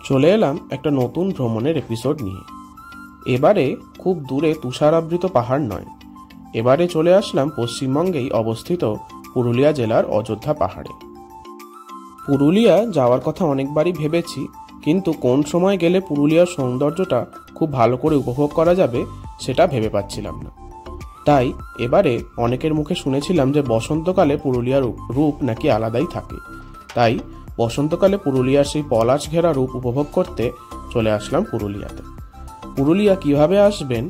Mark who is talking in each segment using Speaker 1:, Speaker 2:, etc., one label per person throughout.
Speaker 1: চলে এলাম একটা নতুন ভ্রমণের এপিসোড নিয়ে। এবারে খুব দূরে তুষারাবৃত পাহাড় নয়, এবারে চলে আসলাম পশ্চিমবঙ্গেই অবস্থিত পুরুলিয়া জেলার অযোধ্যা পাহাড়ে। পুরুলিয়া যাওয়ার কথা অনেকবারই ভেবেছি, কিন্তু কোন সময় গেলে পুরুলিয়ার সৌন্দর্যটা খুব ভালো করে উপভোগ করা যাবে সেটা ভেবে পাচ্ছিলাম না। তাই এবারে অনেকের মুখে শুনেছিলাম যে বসন্তকালে পুরুলিয়ার রূপ নাকি আলাদাই থাকে। তাই বসন্তকালে পুরুলিয়ার সেই পলাশ ঘেরা রূপ উপভোগ করতে চলে আসলাম পুরুলিয়াতে। পুরুলিয়া কিভাবে আসবেন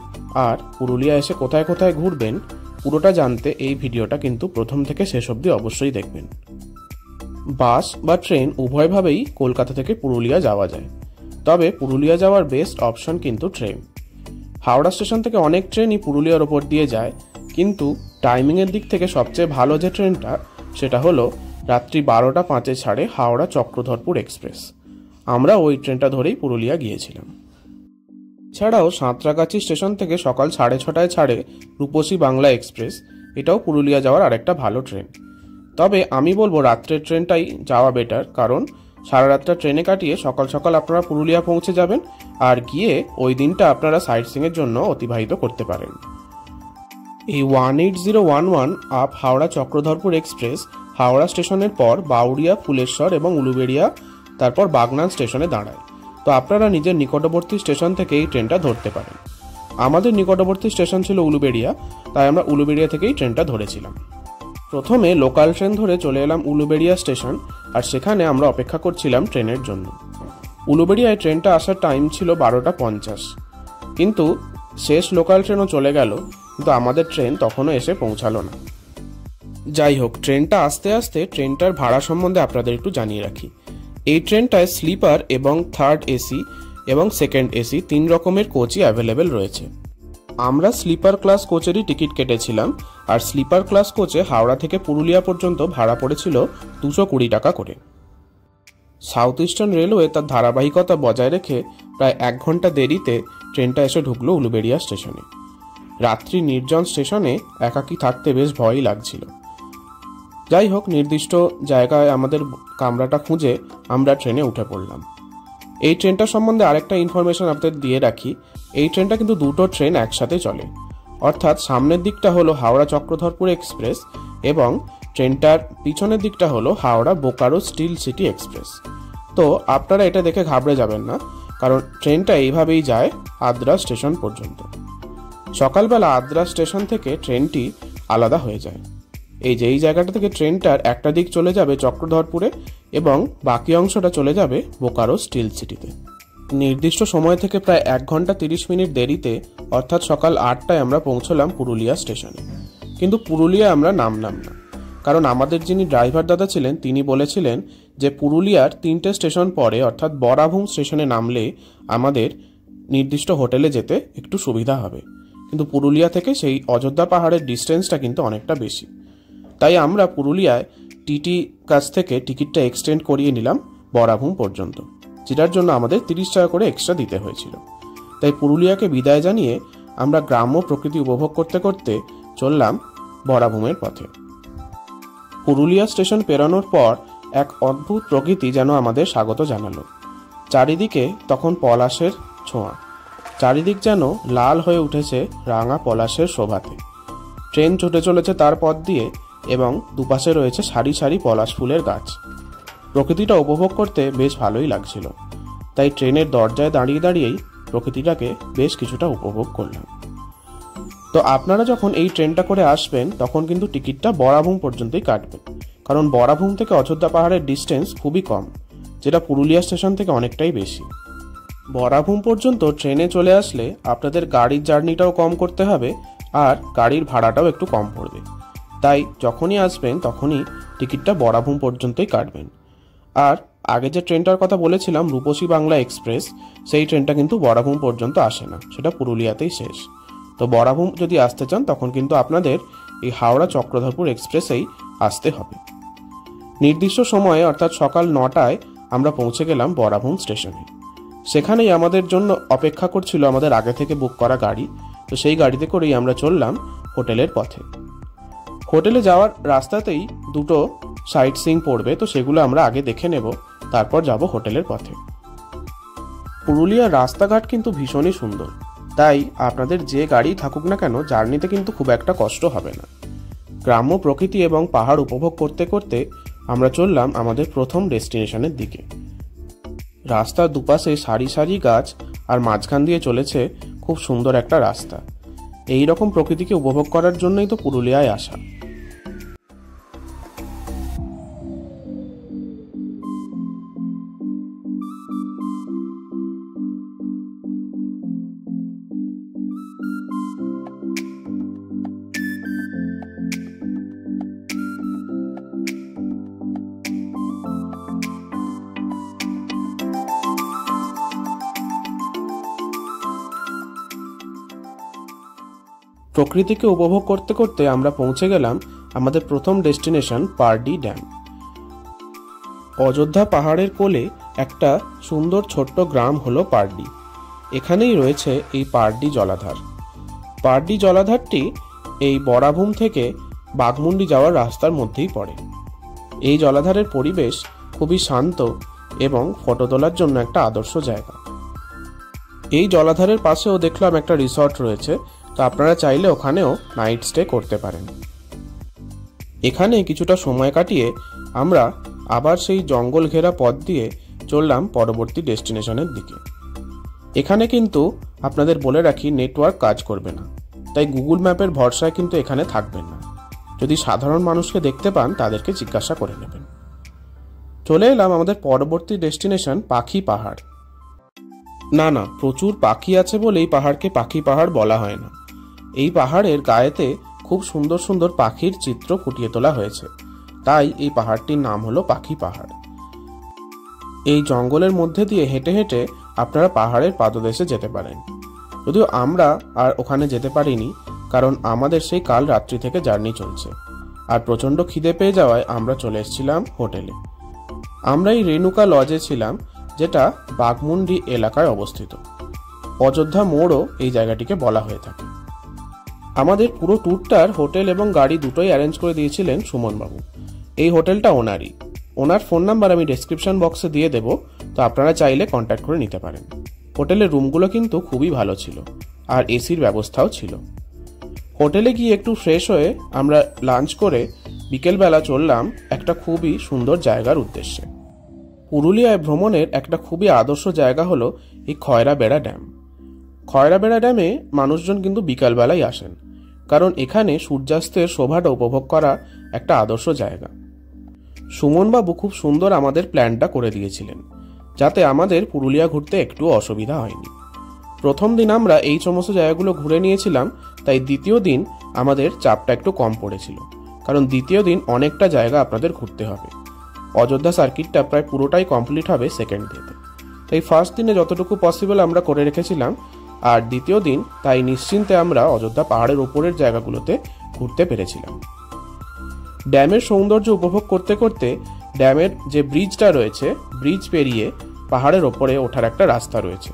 Speaker 1: আর পুরুলিয়া এসে কোথায় কোথায় ঘুরবেন পুরোটা জানতে এই ভিডিওটা কিন্তু প্রথম থেকে শেষ অবধি অবশ্যই দেখবেন। বাস বা ট্রেন উভয়ভাবেই কলকাতা থেকে পুরুলিয়া যাওয়া যায়, তবে পুরুলিয়া যাওয়ার বেস্ট অপশন কিন্তু ট্রেন। হাওড়া স্টেশন থেকে অনেক ট্রেনই পুরুলিয়ার ওপর দিয়ে যায়, কিন্তু টাইমিংয়ের দিক থেকে সবচেয়ে ভালো যে ট্রেনটা সেটা হলো রাত্রি 12টা 5 ছাড়ে হাওড়া চক্রধরপুর এক্সপ্রেস। আমরা ওই ট্রেনটা ধরেই পুরুলিয়া গিয়েছিলাম। এছাড়াও সাঁতরাগাছি স্টেশন থেকে সকাল 6:30টায় ছাড়ে রূপসী বাংলা এক্সপ্রেস, এটাও পুরুলিয়া যাওয়ার আরেকটা ভালো ট্রেন। তবে আমি বলবো রাত্রের ট্রেনটাই যাওয়া বেটার, কারণ সারা রাতটা ট্রেনে কাটিয়ে সকাল সকাল আপনারা পুরুলিয়া পৌঁছে যাবেন আর গিয়ে ওই দিনটা আপনারা সাইট সিইংয়ের জন্য অতিবাহিত করতে পারেন। এই 18011 আপ হাওড়া চক্রধরপুর এক্সপ্রেস হাওড়া স্টেশনের পর বাউরিয়া, ফুলেশ্বর এবং উলুবেড়িয়া, তারপর বাগনান স্টেশনে দাঁড়ায়। তো আপনারা নিজের নিকটবর্তী স্টেশন থেকে এই ট্রেনটা ধরতে পারেন। আমাদের নিকটবর্তী স্টেশন ছিল উলুবেড়িয়া, তাই আমরা উলুবেড়িয়া থেকেই ট্রেনটা ধরেছিলাম। প্রথমে লোকাল ট্রেন ধরে চলে এলাম উলুবেড়িয়া স্টেশন, আর সেখানে আমরা অপেক্ষা করছিলাম ট্রেনের জন্য। উলুবেড়িয়ায় ট্রেনটা আসার টাইম ছিল 12টা 50, কিন্তু শেষ লোকাল ট্রেনও চলে গেল, কিন্তু আমাদের ট্রেন তখনও এসে পৌঁছালো না। যাই হোক, ট্রেনটা আস্তে আস্তে ট্রেনটার ভাড়া সম্বন্ধে আপনাদের একটু জানিয়ে রাখি। এই ট্রেনটায় স্লিপার এবং থার্ড এসি এবং সেকেন্ড এসি 3 রকমের কোচই অ্যাভেলেবেল রয়েছে। আমরা স্লিপার ক্লাস কোচেরই টিকিট কেটেছিলাম, আর স্লিপার ক্লাস কোচে হাওড়া থেকে পুরুলিয়া পর্যন্ত ভাড়া পড়েছিল 220 টাকা করে। সাউথ ইস্টার্ন রেলওয়ে তার ধারাবাহিকতা বজায় রেখে প্রায় 1 ঘন্টা দেরিতে ট্রেনটা এসে ঢুকলো উলুবেড়িয়া স্টেশনে। রাত্রি নির্জন স্টেশনে একাকী থাকতে বেশ ভয়ই লাগছিল। যাই হোক, নির্দিষ্ট জায়গায় আমাদের কামরাটা খুঁজে আমরা ট্রেনে উঠে পড়লাম। এই ট্রেনটা সম্বন্ধে আরেকটা ইনফরমেশন আপনাদের দিয়ে রাখি, এই ট্রেনটা কিন্তু দুটো ট্রেন একসাথে চলে, অর্থাৎ সামনের দিকটা হলো হাওড়া চক্রধরপুর এক্সপ্রেস এবং ট্রেনটার পিছনের দিকটা হলো Howrah Bokaro still city express. তো আপনারা এটা দেখে ঘাবড়ে যাবেন না, কারণ ট্রেনটা এইভাবেই যায় আদ্রা স্টেশন পর্যন্ত। সকালবেলা আদ্রা স্টেশন থেকে ট্রেনটি আলাদা হয়ে যায়। এই জায়গাটা থেকে ট্রেনটার একটা দিক চলে যাবে চক্রধরপুরে এবং বাকি অংশটা চলে যাবে বোকারো স্টিল সিটিতে। নির্দিষ্ট সময় থেকে প্রায় 1 ঘন্টা 30 মিনিট দেরিতে, অর্থাৎ সকাল 8টায় আমরা পৌঁছলাম পুরুলিয়া স্টেশনে। কিন্তু পুরুলিয়া আমরা নামলাম না, কারণ আমাদের যিনি ড্রাইভার দাদা ছিলেন তিনি বলেছিলেন যে পুরুলিয়ার 3টে স্টেশন পরে, অর্থাৎ বরাভূম স্টেশনে নামলে আমাদের নির্দিষ্ট হোটেলে যেতে একটু সুবিধা হবে। কিন্তু পুরুলিয়া থেকে সেই অযোধ্যা পাহাড়ের ডিস্টেন্সটা কিন্তু অনেকটা বেশি, তাই আমরা পুরুলিয়ায় টিটি কাছ থেকে টিকিটটা এক্সটেন্ড করিয়ে নিলাম বরাভূম পর্যন্ত, যেটার জন্য আমাদের 30 টাকা করে এক্সট্রা দিতে হয়েছিল। তাই পুরুলিয়াকে বিদায় জানিয়ে আমরা গ্রাম্য প্রকৃতি উপভোগ করতে করতে চললাম বরাভূমের পথে। পুরুলিয়া স্টেশন পেরোনোর পর এক অদ্ভুত প্রকৃতি যেন আমাদের স্বাগত জানালো। চারিদিকে তখন পলাশের ছোঁয়া, চারিদিক যেন লাল হয়ে উঠেছে রাঙা পলাশের শোভাতে। ট্রেন ছুটে চলেছে তার পথ দিয়ে এবং দুপাশে রয়েছে সারি সারি পলাশ ফুলের গাছ। প্রকৃতিটা উপভোগ করতে বেশ ভালোই লাগছিল, তাই ট্রেনের দরজায় দাঁড়িয়ে দাঁড়িয়েই প্রকৃতিটাকে বেশ কিছুটা উপভোগ করলাম। তো আপনারা যখন এই ট্রেনটা করে আসবেন তখন কিন্তু টিকিটটা বরাভূম পর্যন্তই কাটবেন, কারণ বরাভূম থেকে অযোধ্যা পাহাড়ের ডিস্টেন্স খুবই কম, যেটা পুরুলিয়া স্টেশন থেকে অনেকটাই বেশি। বরাভূম পর্যন্ত ট্রেনে চলে আসলে আপনাদের গাড়ির জার্নিটাও কম করতে হবে আর গাড়ির ভাড়াটাও একটু কম পড়বে। তাই যখনই আসবেন তখনই টিকিটটা বরাভূম পর্যন্তই কাটবেন। আর আগে যে ট্রেনটার কথা বলেছিলাম রূপসী বাংলা এক্সপ্রেস, সেই ট্রেনটা কিন্তু বরাভূম পর্যন্ত আসে না, সেটা পুরুলিয়াতেই শেষ। তো বরাভূম যদি আসতে চান তখন কিন্তু আপনাদের এই হাওড়া চক্রধরপুর এক্সপ্রেসেই আসতে হবে। নির্দিষ্ট সময়ে অর্থাৎ সকাল 9টায় আমরা পৌঁছে গেলাম বরাভূম স্টেশনে। সেখানেই আমাদের জন্য অপেক্ষা করছিল আমাদের আগে থেকে বুক করা গাড়ি। তো সেই গাড়িতে করেই আমরা চললাম হোটেলের পথে। হোটেলে যাওয়ার রাস্তাতেই দুটো সাইট সিইং পড়বে, তো সেগুলো আমরা আগে দেখে নেব, তারপর যাব হোটেলের পথে। পুরুলিয়ার রাস্তাঘাট কিন্তু ভীষণই সুন্দর, তাই আপনাদের যে গাড়ি থাকুক না কেন জার্নিতে কিন্তু খুব একটা কষ্ট হবে না। গ্রাম্য প্রকৃতি এবং পাহাড় উপভোগ করতে করতে আমরা চললাম আমাদের প্রথম ডেস্টিনেশনের দিকে। রাস্তার দুপাশে সারি সারি গাছ আর মাঝখান দিয়ে চলেছে খুব সুন্দর একটা রাস্তা। এই রকম প্রকৃতিকে উপভোগ করার জন্যই তো পুরুলিয়ায় আসা। প্রকৃতিকে উপভোগ করতে করতে আমরা পৌঁছে গেলাম আমাদের প্রথম ডেস্টিনেশন পারডি ড্যাম। অযোধ্যা পাহাড়ের কোলে একটা সুন্দর ছোট্ট গ্রাম হলো পারডি। এখানেই রয়েছে এই পারডি জলাধার। পারডি জলাধারটি এই বরাভূম থেকে বাঘমুন্ডি যাওয়ার রাস্তার মধ্যেই পড়ে। এই জলাধারের পরিবেশ খুবই শান্ত এবং ফটো তোলার জন্য একটা আদর্শ জায়গা। এই জলাধারের পাশেও দেখলাম একটা রিসর্ট রয়েছে, তো আপনারা চাইলে ওখানেও নাইট স্টে করতে পারেন। এখানে কিছুটা সময় কাটিয়ে আমরা আবার সেই জঙ্গল ঘেরা পথ দিয়ে চললাম পরবর্তী ডেস্টিনেশনের দিকে। এখানে কিন্তু আপনাদের বলে রাখি নেটওয়ার্ক কাজ করবে না, তাই গুগল ম্যাপের ভরসায় কিন্তু এখানে থাকবেন না। যদি সাধারণ মানুষকে দেখতে পান তাদেরকে জিজ্ঞাসা করে নেবেন। চলে এলাম আমাদের পরবর্তী ডেস্টিনেশন পাখি পাহাড়। না, প্রচুর পাখি আছে বলে এই পাহাড়কে পাখি পাহাড় বলা হয় না। এই পাহাড়ের গায়েতে খুব সুন্দর সুন্দর পাখির চিত্র ফুটিয়ে তোলা হয়েছে, তাই এই পাহাড়টির নাম হলো পাখি পাহাড়। এই জঙ্গলের মধ্যে দিয়ে হেঁটে হেঁটে আপনারা পাহাড়ের পাদদেশে যেতে পারেন। যদিও আমরা আর ওখানে যেতে পারিনি, কারণ আমাদের সেই কাল রাত্রি থেকে জার্নি চলছে আর প্রচণ্ড খিদে পেয়ে যাওয়ায় আমরা চলে এসেছিলাম হোটেলে। আমরা এই রেণুকা লজে ছিলাম, যেটা বাঘমুন্ডি এলাকায় অবস্থিত। অযোধ্যা মোড়ও এই জায়গাটিকে বলা হয়ে থাকে। আমাদের পুরো ট্যুরটার হোটেল এবং গাড়ি দুটোই অ্যারেঞ্জ করে দিয়েছিলেন সুমনবাবু। এই হোটেলটা ওনারই। ওনার ফোন নাম্বার আমি ডেসক্রিপশন বক্সে দিয়ে দেবো, তো আপনারা চাইলে কন্ট্যাক্ট করে নিতে পারেন। হোটেলের রুমগুলো কিন্তু খুবই ভালো ছিল আর এসির ব্যবস্থাও ছিল। হোটেলে গিয়ে একটু ফ্রেশ হয়ে আমরা লাঞ্চ করে বিকেলবেলা চললাম একটা খুবই সুন্দর জায়গার উদ্দেশ্যে। পুরুলিয়ায় ভ্রমণের একটা খুবই আদর্শ জায়গা হলো এই খয়রাবেড়া ড্যাম। খয়রাবেড়া ড্যামে মানুষজন কিন্তু বিকালবেলায় আসেন, কারণ এখানে সূর্যাস্তের শোভাটা উপভোগ করা একটা আদর্শ জায়গা। সুমনবাবু খুব সুন্দর আমাদের প্ল্যানটা করে দিয়েছিলেন, যাতে আমাদের পুরুলিয়া ঘুরতে একটু অসুবিধা হয়নি। প্রথম দিন আমরা এই সমস্ত জায়গাগুলো ঘুরে নিয়েছিলাম, তাই দ্বিতীয় দিন আমাদের চাপটা একটু কম পড়েছিল, কারণ দ্বিতীয় দিন অনেকটা জায়গা আপনাদের ঘুরতে হবে। অযোধ্যা সার্কিটটা প্রায় পুরোটাই কমপ্লিট হবে সেকেন্ড ডেতে, তাই ফার্স্ট দিনে যতটুকু পসিবল আমরা করে রেখেছিলাম, আর দ্বিতীয় দিন তাই নিশ্চিন্তে আমরা অযোধ্যা পাহাড়ের ওপরের জায়গাগুলোতে ঘুরতে পেরেছিলাম। ড্যামের সৌন্দর্য উপভোগ করতে করতে ড্যামের যে ব্রিজটা রয়েছে, ব্রিজ পেরিয়ে পাহাড়ের ওপরে ওঠার একটা রাস্তা রয়েছে।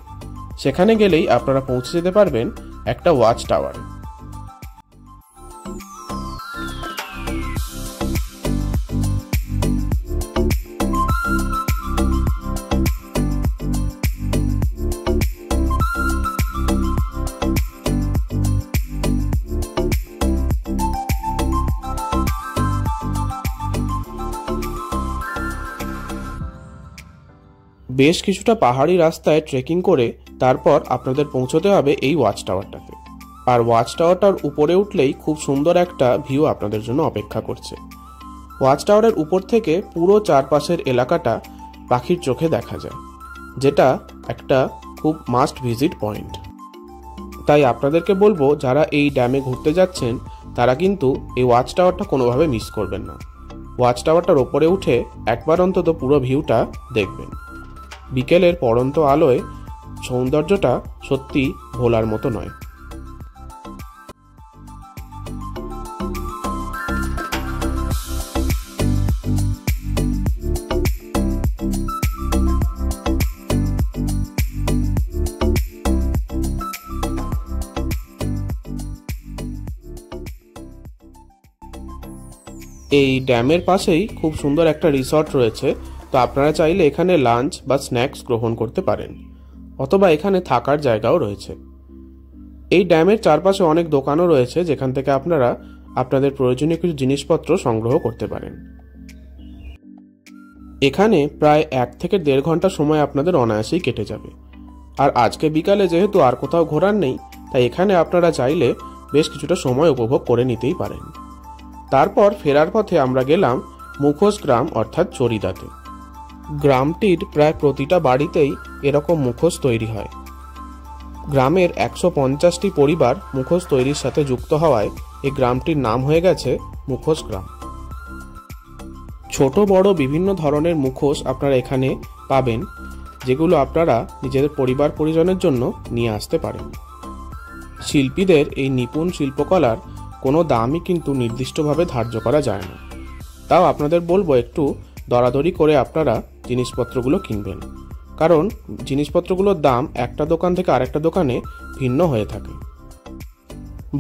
Speaker 1: সেখানে গেলেই আপনারা পৌঁছে যেতে পারবেন একটা ওয়াচ টাওয়ারে। বেশ কিছুটা পাহাড়ি রাস্তায় ট্রেকিং করে তারপর আপনাদের পৌঁছতে হবে এই ওয়াচ টাওয়ারটাতে। আর ওয়াচ টাওয়ারটার উপরে উঠলেই খুব সুন্দর একটা ভিউ আপনাদের জন্য অপেক্ষা করছে। ওয়াচ টাওয়ারের উপর থেকে পুরো চারপাশের এলাকাটা পাখির চোখে দেখা যায়, যেটা একটা খুব মাস্ট ভিজিট পয়েন্ট। তাই আপনাদেরকে বলবো, যারা এই ড্যামে ঘুরতে যাচ্ছেন তারা কিন্তু এই ওয়াচ টাওয়ারটা কোনোভাবে মিস করবেন না। ওয়াচ টাওয়ারটার ওপরে উঠে একবার অন্তত পুরো ভিউটা দেখবেন। বিকেলের পড়ন্ত আলোয় সৌন্দর্যটা সত্যি ভোলার মতো নয়। এই ড্যামের পাশেই খুব সুন্দর একটা রিসর্ট রয়েছে, তো আপনারা চাইলে এখানে লাঞ্চ বা স্ন্যাক্স গ্রহণ করতে পারেন। অথবা এখানে থাকার জায়গাও রয়েছে। এই ড্যামের চারপাশে অনেক দোকানও রয়েছে, যেখান থেকে আপনারা আপনাদের প্রয়োজনীয় কিছু জিনিসপত্র সংগ্রহ করতে পারেন। এখানে প্রায় 1 থেকে 1.5 ঘন্টা সময় আপনাদের অনায়াসেই কেটে যাবে। আর আজকে বিকালে যেহেতু আর কোথাও ঘোরার নেই, তাই এখানে আপনারা চাইলে বেশ কিছুটা সময় উপভোগ করে নিতেই পারেন। তারপর ফেরার পথে আমরা গেলাম মুখোশ গ্রাম অর্থাৎ চরিদাতে। গ্রামটির প্রায় প্রতিটা বাড়িতেই এরকম মুখোশ তৈরি হয়। গ্রামের 150টি পরিবার মুখোশ তৈরির সাথে যুক্ত হওয়ায় এই গ্রামটির নাম হয়ে গেছে মুখোশ গ্রাম। ছোট বড় বিভিন্ন ধরনের মুখোশ আপনারা এখানে পাবেন, যেগুলো আপনারা নিজেদের পরিবার পরিজনের জন্য নিয়ে আসতে পারেন। শিল্পীদের এই নিপুণ শিল্পকলার কোনো দামই কিন্তু নির্দিষ্টভাবে ধার্য করা যায় না। তাও আপনাদের বলবো একটু দরাদরি করে আপনারা জিনিসপত্রগুলো কিনবেন, কারণ জিনিসপত্রগুলোর দাম একটা দোকান থেকে আরেকটা দোকানে ভিন্ন হয়ে থাকে।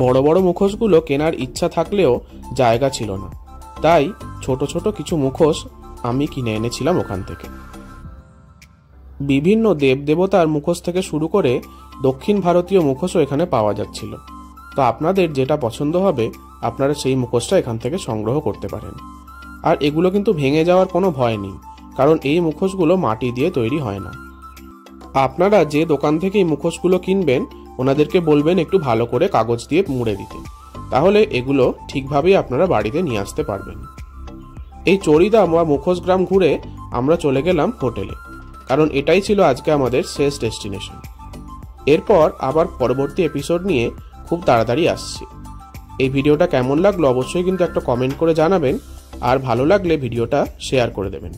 Speaker 1: বড় বড় মুখোশগুলো কেনার ইচ্ছা থাকলেও জায়গা ছিল না, তাই ছোট ছোট কিছু মুখোশ আমি কিনে এনেছিলাম ওখান থেকে। বিভিন্ন দেবদেবতার মুখোশ থেকে শুরু করে দক্ষিণ ভারতীয় মুখোশও এখানে পাওয়া যাচ্ছিল। তো আপনাদের যেটা পছন্দ হবে আপনারা সেই মুখোশটা এখান থেকে সংগ্রহ করতে পারেন। আর এগুলো কিন্তু ভেঙে যাওয়ার কোনো ভয় নেই, কারণ এই মুখোশগুলো মাটি দিয়ে তৈরি হয় না। আপনারা যে দোকান থেকে এই মুখোশগুলো কিনবেন ওনাদেরকে বলবেন একটু ভালো করে কাগজ দিয়ে মুড়ে দিতে, তাহলে এগুলো ঠিকভাবেই আপনারা বাড়িতে নিয়ে আসতে পারবেন। এই চরিদা বা মুখোশ গ্রাম ঘুরে আমরা চলে গেলাম হোটেলে, কারণ এটাই ছিল আজকে আমাদের শেষ ডেস্টিনেশন। এরপর আবার পরবর্তী এপিসোড নিয়ে খুব তাড়াতাড়ি আসছি। এই ভিডিওটা কেমন লাগলো অবশ্যই কিন্তু একটা কমেন্ট করে জানাবেন, আর ভালো লাগলে ভিডিওটা শেয়ার করে দেবেন।